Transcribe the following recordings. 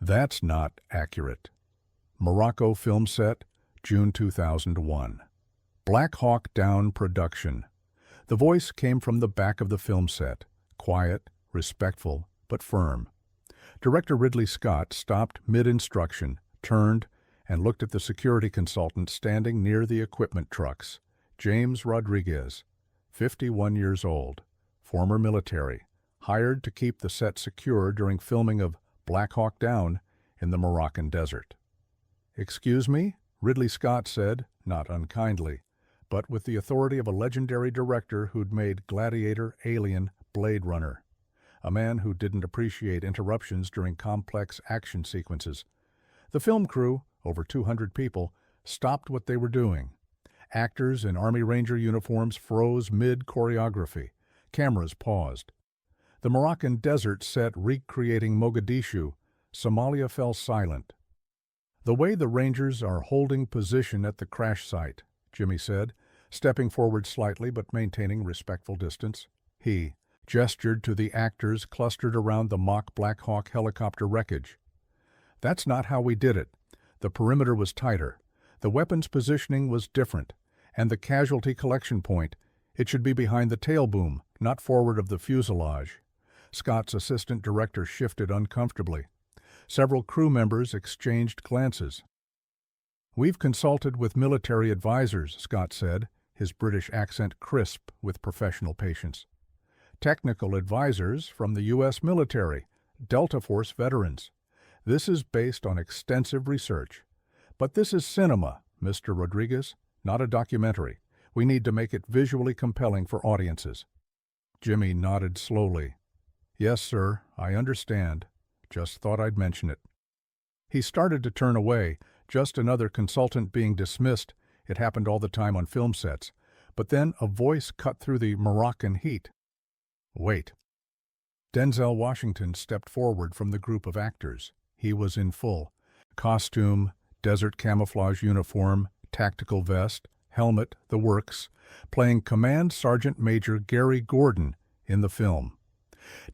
That's not accurate. Morocco film set, June 2001. Black Hawk Down production. The voice came from the back of the film set, quiet, respectful, but firm. Director Ridley Scott stopped mid-instruction, turned, and looked at the security consultant standing near the equipment trucks. James Rodriguez, 51 years old, former military, hired to keep the set secure during filming of Black Hawk Down in the Moroccan desert. "Excuse me?" Ridley Scott said, not unkindly, but with the authority of a legendary director who'd made Gladiator, Alien, Blade Runner. A man who didn't appreciate interruptions during complex action sequences. The film crew, over 200 people, stopped what they were doing. Actors in Army Ranger uniforms froze mid-choreography. Cameras paused. The Moroccan desert set recreating Mogadishu, Somalia fell silent. "The way the Rangers are holding position at the crash site," Jimmy said, stepping forward slightly but maintaining respectful distance. He gestured to the actors clustered around the mock Black Hawk helicopter wreckage. "That's not how we did it. The perimeter was tighter. The weapons positioning was different. And the casualty collection point, it should be behind the tail boom, not forward of the fuselage." Scott's assistant director shifted uncomfortably. Several crew members exchanged glances. "We've consulted with military advisors," Scott said, his British accent crisp with professional patience. "Technical advisors from the U.S. military, Delta Force veterans. This is based on extensive research. But this is cinema, Mr. Rodriguez, not a documentary. We need to make it visually compelling for audiences." Jimmy nodded slowly. "Yes, sir, I understand. Just thought I'd mention it." He started to turn away, just another consultant being dismissed. It happened all the time on film sets. But then a voice cut through the Moroccan heat. "Wait." Denzel Washington stepped forward from the group of actors. He was in full costume, desert camouflage uniform, tactical vest, helmet, the works, playing Command Sergeant Major Gary Gordon in the film.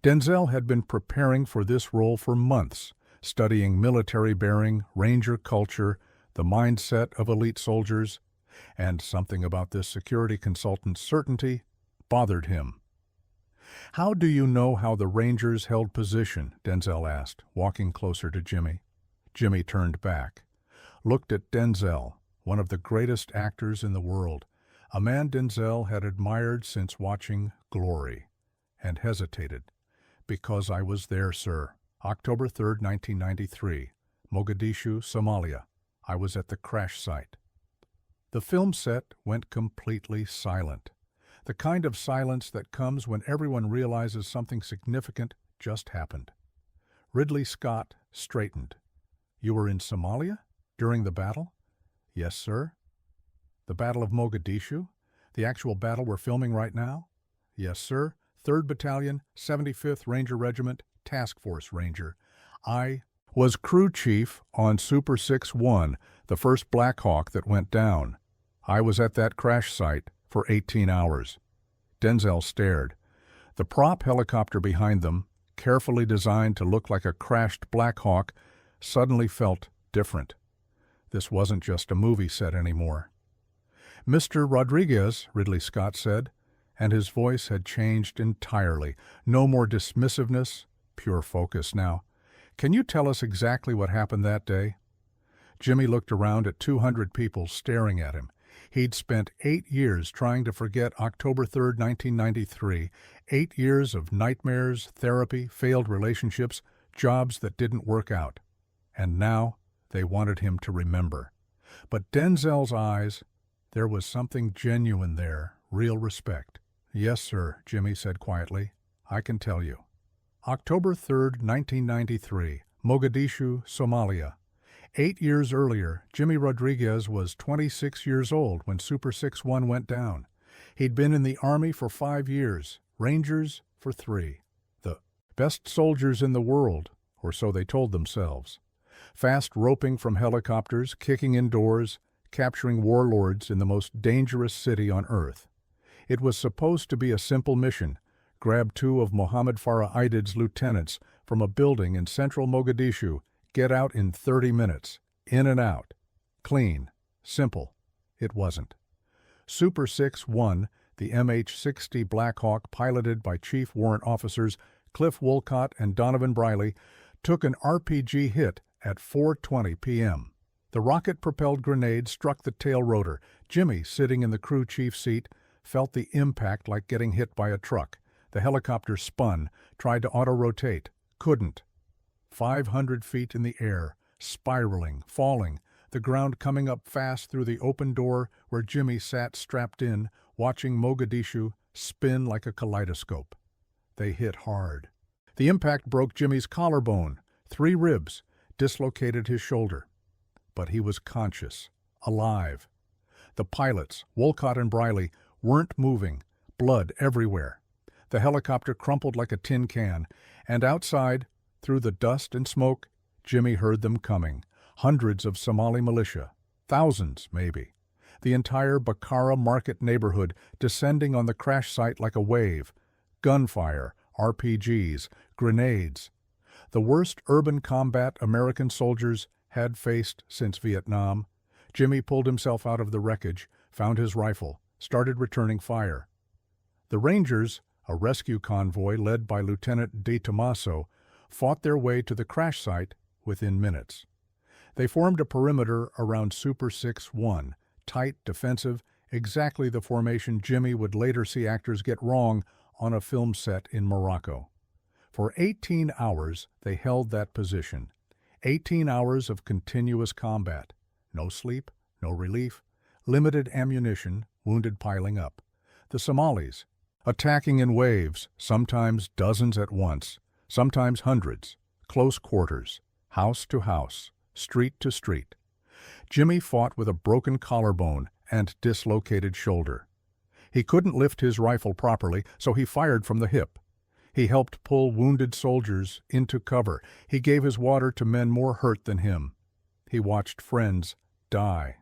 Denzel had been preparing for this role for months, studying military bearing, Ranger culture, the mindset of elite soldiers, and something about this security consultant's certainty bothered him. "How do you know how the Rangers held position?" Denzel asked, walking closer to Jimmy. Jimmy turned back, looked at Denzel, one of the greatest actors in the world, a man Denzel had admired since watching Glory, and hesitated. "Because I was there, sir. October 3rd, 1993, Mogadishu, Somalia. I was at the crash site." The film set went completely silent. The kind of silence that comes when everyone realizes something significant just happened. Ridley Scott straightened. "You were in Somalia? During the battle?" "Yes, sir." "The Battle of Mogadishu? The actual battle we're filming right now?" "Yes, sir. 3rd Battalion, 75th Ranger Regiment, Task Force Ranger. I was crew chief on Super 6-1, the first Black Hawk that went down. I was at that crash site for 18 hours. Denzel stared. The prop helicopter behind them, carefully designed to look like a crashed Black Hawk, suddenly felt different. This wasn't just a movie set anymore. "Mr. Rodriguez," Ridley Scott said, and his voice had changed entirely. No more dismissiveness, pure focus now. "Can you tell us exactly what happened that day?" Jimmy looked around at 200 people staring at him. He'd spent 8 years trying to forget October 3rd, 1993, 8 years of nightmares, therapy, failed relationships, jobs that didn't work out. And now they wanted him to remember. But Denzel's eyes, there was something genuine there, real respect. "Yes, sir," Jimmy said quietly. "I can tell you. October 3rd, 1993, Mogadishu, Somalia. 8 years earlier, Jimmy Rodriguez was 26 years old when Super 6-1 went down. He'd been in the Army for 5 years, Rangers for 3. The best soldiers in the world, or so they told themselves. Fast roping from helicopters, kicking in doors, capturing warlords in the most dangerous city on Earth. It was supposed to be a simple mission: grab 2 of Mohammed Farah Aidid's lieutenants from a building in central Mogadishu, Get out in 30 minutes. In and out. Clean. Simple. It wasn't. Super 6-1, the MH-60 Black Hawk piloted by Chief Warrant Officers Cliff Wolcott and Donovan Briley, took an RPG hit at 4:20 p.m. The rocket-propelled grenade struck the tail rotor. Jimmy, sitting in the crew chief seat, felt the impact like getting hit by a truck. The helicopter spun, tried to auto-rotate. Couldn't. 500 feet in the air, spiraling, falling, the ground coming up fast through the open door where Jimmy sat strapped in, watching Mogadishu spin like a kaleidoscope. They hit hard. The impact broke Jimmy's collarbone, 3 ribs, dislocated his shoulder. But he was conscious, alive. The pilots, Wolcott and Briley, weren't moving, blood everywhere. The helicopter crumpled like a tin can, and outside, through the dust and smoke, Jimmy heard them coming. Hundreds of Somali militia, thousands maybe. The entire Bakara Market neighborhood descending on the crash site like a wave. Gunfire, RPGs, grenades. The worst urban combat American soldiers had faced since Vietnam. Jimmy pulled himself out of the wreckage, found his rifle, started returning fire. The Rangers, a rescue convoy led by Lieutenant De Tomaso, fought their way to the crash site within minutes. They formed a perimeter around Super 6-1, tight, defensive, exactly the formation Jimmy would later see actors get wrong on a film set in Morocco. For 18 hours, they held that position. 18 hours of continuous combat. No sleep, no relief, limited ammunition, wounded piling up. The Somalis, attacking in waves, sometimes dozens at once, sometimes hundreds, close quarters, house to house, street to street. Jimmy fought with a broken collarbone and dislocated shoulder. He couldn't lift his rifle properly, so he fired from the hip. He helped pull wounded soldiers into cover. He gave his water to men more hurt than him. He watched friends die.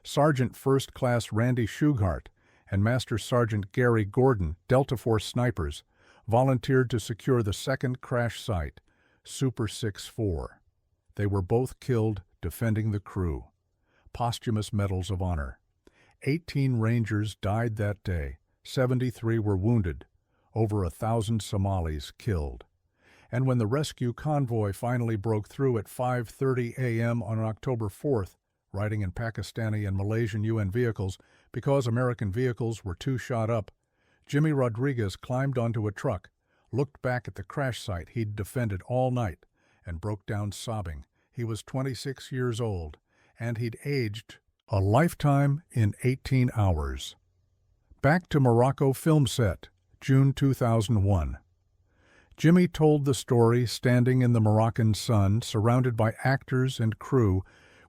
Sergeant First Class Randy Shugart and Master Sergeant Gary Gordon, Delta Force snipers, volunteered to secure the second crash site, Super 6-4. They were both killed defending the crew. Posthumous medals of honor. 18 Rangers died that day. 73 were wounded. Over 1,000 Somalis killed. And when the rescue convoy finally broke through at 5:30 a.m. on October 4th, riding in Pakistani and Malaysian UN vehicles, because American vehicles were too shot up, Jimmy Rodriguez climbed onto a truck, looked back at the crash site he'd defended all night, and broke down sobbing. He was 26 years old, and he'd aged a lifetime in 18 hours. Back to Morocco film set, June 2001. Jimmy told the story standing in the Moroccan sun, surrounded by actors and crew,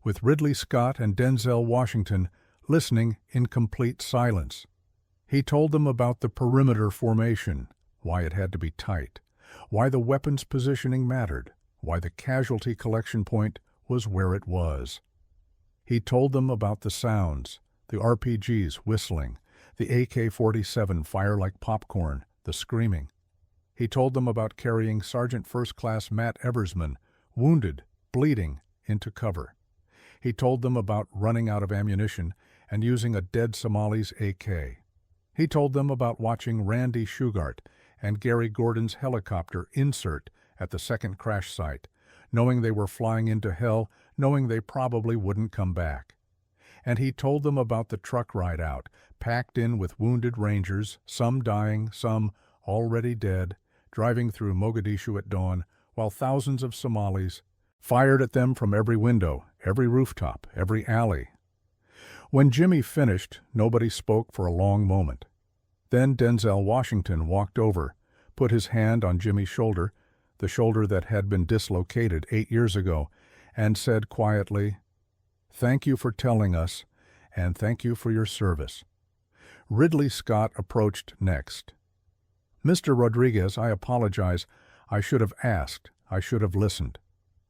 with Ridley Scott and Denzel Washington listening in complete silence. He told them about the perimeter formation, why it had to be tight, why the weapons positioning mattered, why the casualty collection point was where it was. He told them about the sounds, the RPGs whistling, the AK-47 fire like popcorn, the screaming. He told them about carrying Sergeant First Class Matt Eversman, wounded, bleeding, into cover. He told them about running out of ammunition and using a dead Somali's AK. He told them about watching Randy Shugart and Gary Gordon's helicopter insert at the second crash site, knowing they were flying into hell, knowing they probably wouldn't come back. And he told them about the truck ride out, packed in with wounded Rangers, some dying, some already dead, driving through Mogadishu at dawn, while thousands of Somalis fired at them from every window, every rooftop, every alley. When Jimmy finished, nobody spoke for a long moment. Then Denzel Washington walked over, put his hand on Jimmy's shoulder, the shoulder that had been dislocated 8 years ago, and said quietly, "Thank you for telling us, and thank you for your service." Ridley Scott approached next. "Mr. Rodriguez, I apologize. I should have asked. I should have listened."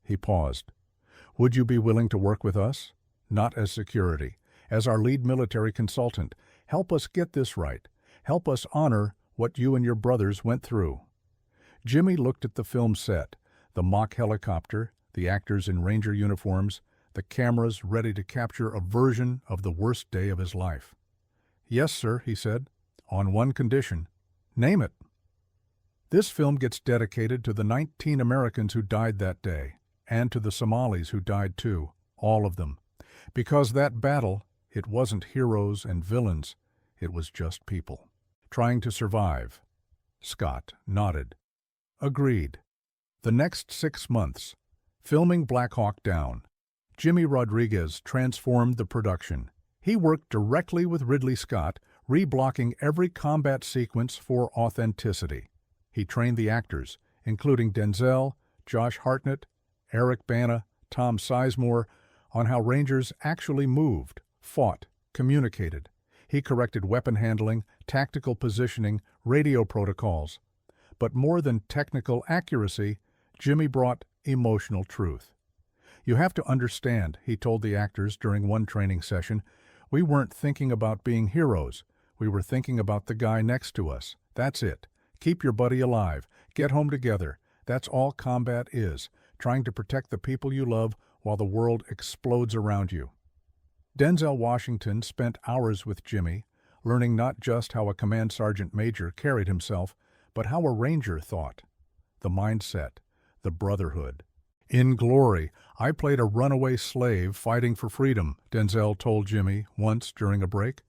He paused. "Would you be willing to work with us? Not as security, as our lead military consultant. Help us get this right. Help us honor what you and your brothers went through." Jimmy looked at the film set, the mock helicopter, the actors in Ranger uniforms, the cameras ready to capture a version of the worst day of his life. "Yes, sir," he said, "on one condition." "Name it." This film gets dedicated to the 19 Americans who died that day, and to the Somalis who died too, all of them. Because that battle, it wasn't heroes and villains, it was just people. Trying to survive. Scott nodded. Agreed. The next 6 months, filming Black Hawk Down, Jimmy Rodriguez transformed the production. He worked directly with Ridley Scott, reblocking every combat sequence for authenticity. He trained the actors, including Denzel, Josh Hartnett, Eric Bana, Tom Sizemore, on how Rangers actually moved, fought, communicated. He corrected weapon handling, tactical positioning, radio protocols. But more than technical accuracy, Jimmy brought emotional truth. "You have to understand," he told the actors during one training session, "we weren't thinking about being heroes. We were thinking about the guy next to us. That's it. Keep your buddy alive. Get home together. That's all combat is, trying to protect the people you love while the world explodes around you." Denzel Washington spent hours with Jimmy, learning not just how a command sergeant major carried himself, but how a Ranger thought. The mindset, the brotherhood. "In Glory, I played a runaway slave fighting for freedom," Denzel told Jimmy once during a break.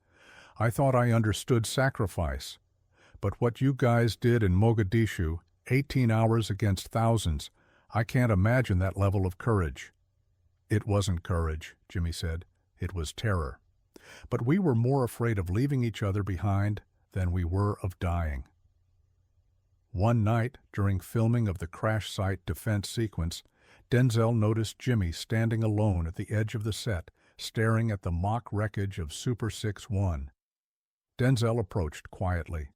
"I thought I understood sacrifice. But what you guys did in Mogadishu, 18 hours against thousands, I can't imagine that level of courage." "It wasn't courage," Jimmy said. "It was terror. But we were more afraid of leaving each other behind than we were of dying." One night, during filming of the crash site defense sequence, Denzel noticed Jimmy standing alone at the edge of the set, staring at the mock wreckage of Super 6-1. Denzel approached quietly.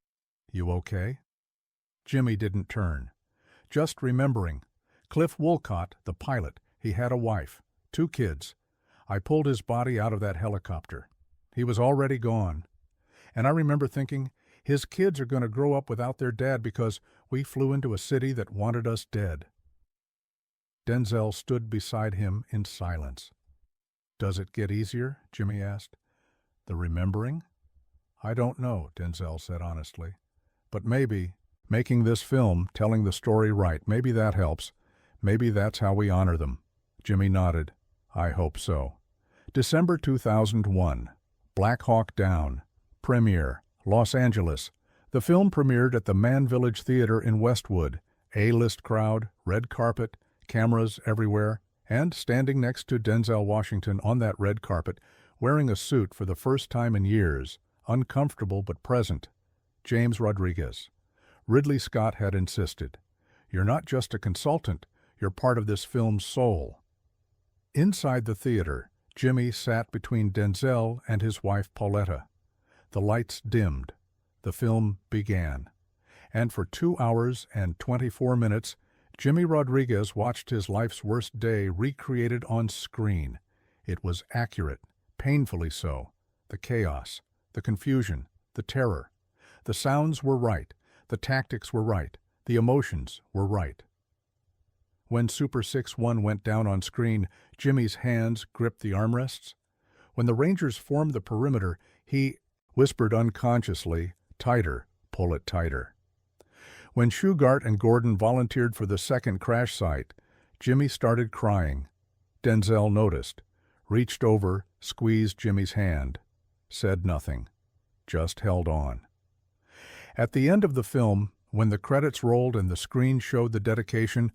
"You okay?" Jimmy didn't turn. Just remembering, Cliff Wolcott, the pilot, he had a wife, 2 kids. I pulled his body out of that helicopter. He was already gone. And I remember thinking, his kids are going to grow up without their dad because we flew into a city that wanted us dead. Denzel stood beside him in silence. "Does it get easier?" Jimmy asked. "The remembering?" "I don't know," Denzel said honestly. "But maybe, making this film, telling the story right, maybe that helps. Maybe that's how we honor them." Jimmy nodded. "I hope so." December 2001. Black Hawk Down. Premiere. Los Angeles. The film premiered at the Mann Village Theater in Westwood. A-list crowd, red carpet, cameras everywhere, and standing next to Denzel Washington on that red carpet, wearing a suit for the first time in years, uncomfortable but present, James Rodriguez. Ridley Scott had insisted, "You're not just a consultant, you're part of this film's soul." Inside the theater, Jimmy sat between Denzel and his wife Pauletta. The lights dimmed. The film began. And for 2 hours and 24 minutes, Jimmy Rodriguez watched his life's worst day recreated on screen. It was accurate, painfully so. The chaos, the confusion, the terror. The sounds were right. The tactics were right. The emotions were right. When Super 6-1 went down on screen, Jimmy's hands gripped the armrests. When the Rangers formed the perimeter, he whispered unconsciously, "Tighter, pull it tighter." When Shugart and Gordon volunteered for the second crash site, Jimmy started crying. Denzel noticed, reached over, squeezed Jimmy's hand, said nothing, just held on. At the end of the film, when the credits rolled and the screen showed the dedication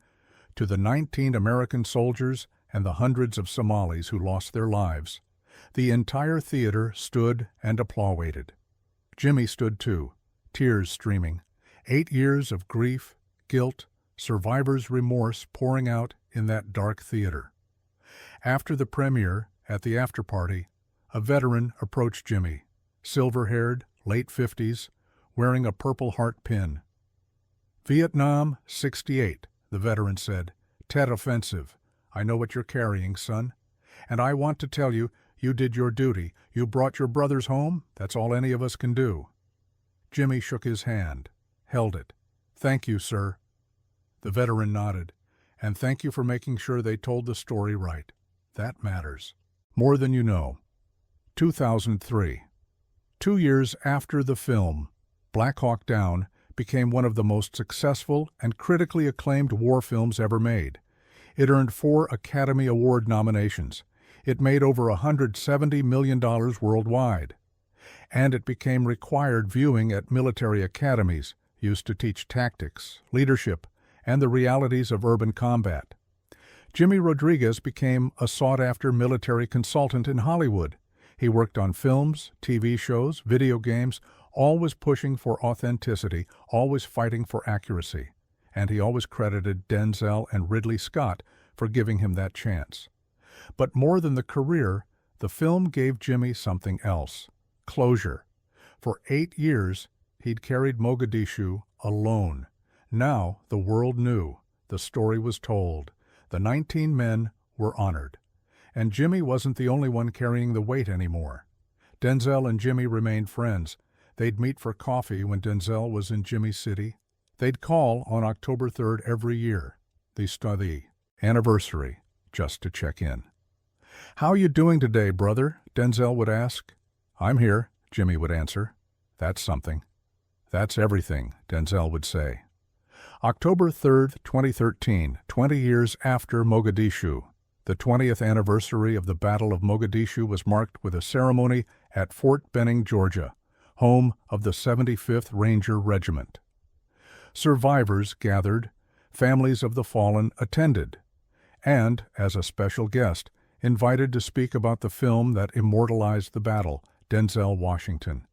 to the 19 American soldiers and the hundreds of Somalis who lost their lives, the entire theater stood and applauded. Jimmy stood too, tears streaming, 8 years of grief, guilt, survivor's remorse pouring out in that dark theater. After the premiere, at the after-party, a veteran approached Jimmy, silver-haired, late 50s, wearing a Purple Heart pin. "Vietnam, 68, the veteran said. "Tet Offensive. I know what you're carrying, son. And I want to tell you, you did your duty. You brought your brothers home. That's all any of us can do." Jimmy shook his hand, held it. "Thank you, sir." The veteran nodded. And thank you for making sure they told the story right. That matters. More than you know. 2003. 2 years after the film, Black Hawk Down became one of the most successful and critically acclaimed war films ever made. It earned 4 Academy Award nominations. It made over $170 million worldwide. And it became required viewing at military academies used to teach tactics, leadership, and the realities of urban combat. Jimmy Rodriguez became a sought-after military consultant in Hollywood. He worked on films, TV shows, video games, always pushing for authenticity, always fighting for accuracy. And he always credited Denzel and Ridley Scott for giving him that chance. But more than the career, the film gave Jimmy something else: closure. For 8 years, he'd carried Mogadishu alone. Now the world knew. The story was told. The 19 men were honored. And Jimmy wasn't the only one carrying the weight anymore. Denzel and Jimmy remained friends. They'd meet for coffee when Denzel was in Jimmy's city. They'd call on October 3rd every year, the anniversary, just to check in. "How you doing today, brother?" Denzel would ask. "I'm here," Jimmy would answer. "That's something." "That's everything," Denzel would say. October 3rd, 2013, 20 years after Mogadishu. The 20th anniversary of the Battle of Mogadishu was marked with a ceremony at Fort Benning, Georgia, home of the 75th Ranger Regiment. Survivors gathered, families of the fallen attended, and, as a special guest, invited to speak about the film that immortalized the battle, Denzel Washington.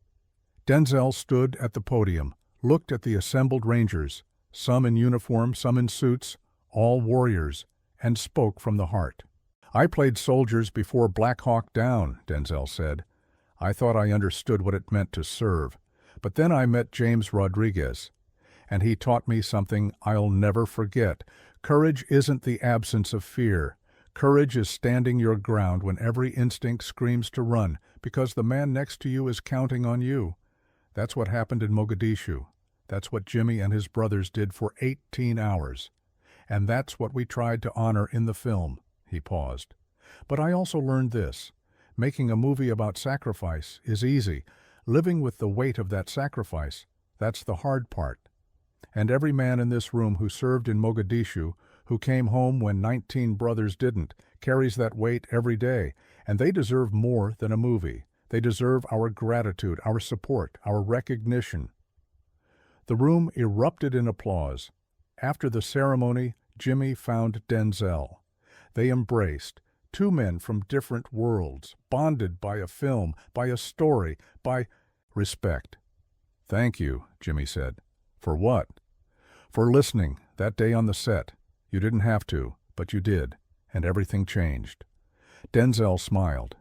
Denzel stood at the podium, looked at the assembled Rangers, some in uniform, some in suits, all warriors, and spoke from the heart. "I played soldiers before Black Hawk Down," Denzel said. "I thought I understood what it meant to serve. But then I met James Rodriguez, and he taught me something I'll never forget. Courage isn't the absence of fear. Courage is standing your ground when every instinct screams to run, because the man next to you is counting on you. That's what happened in Mogadishu. That's what Jimmy and his brothers did for 18 hours. And that's what we tried to honor in the film." He paused. "But I also learned this. Making a movie about sacrifice is easy. Living with the weight of that sacrifice, that's the hard part. And every man in this room who served in Mogadishu, who came home when 19 brothers didn't, carries that weight every day, and they deserve more than a movie. They deserve our gratitude, our support, our recognition." The room erupted in applause. After the ceremony, Jimmy found Denzel. They embraced, 2 men from different worlds, bonded by a film, by a story, by respect. "Thank you," Jimmy said. "For what?" "For listening, that day on the set. You didn't have to, but you did, and everything changed." Denzel smiled.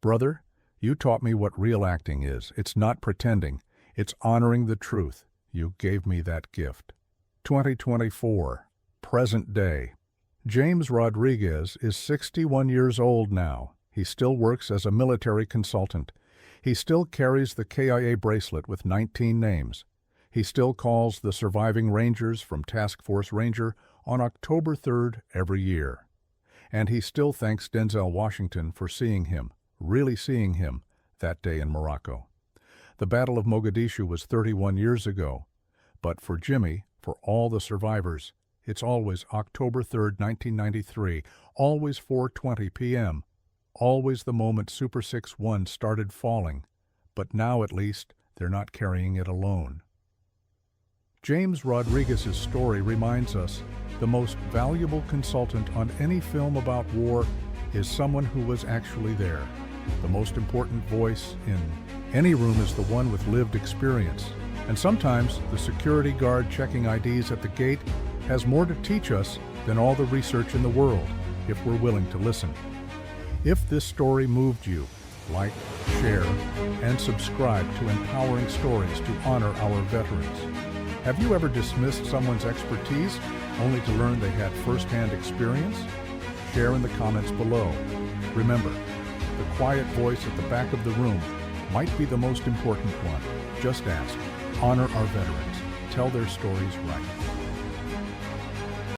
"Brother, you taught me what real acting is. It's not pretending. It's honoring the truth. You gave me that gift." 2024, present day. James Rodriguez is 61 years old now. He still works as a military consultant. He still carries the KIA bracelet with 19 names. He still calls the surviving Rangers from Task Force Ranger on October 3rd every year. And he still thanks Denzel Washington for seeing him, really seeing him, that day in Morocco. The Battle of Mogadishu was 31 years ago. But for Jimmy, for all the survivors, it's always October 3rd, 1993, always 4:20 p.m., always the moment Super 6-1 started falling. But now, at least, they're not carrying it alone. James Rodriguez's story reminds us the most valuable consultant on any film about war is someone who was actually there. The most important voice in any room is the one with lived experience. And sometimes the security guard checking IDs at the gate has more to teach us than all the research in the world, if we're willing to listen. If this story moved you, like, share, and subscribe to empowering stories to honor our veterans. Have you ever dismissed someone's expertise only to learn they had first-hand experience? Share in the comments below. Remember, the quiet voice at the back of the room might be the most important one. Just ask. Honor our veterans. Tell their stories right.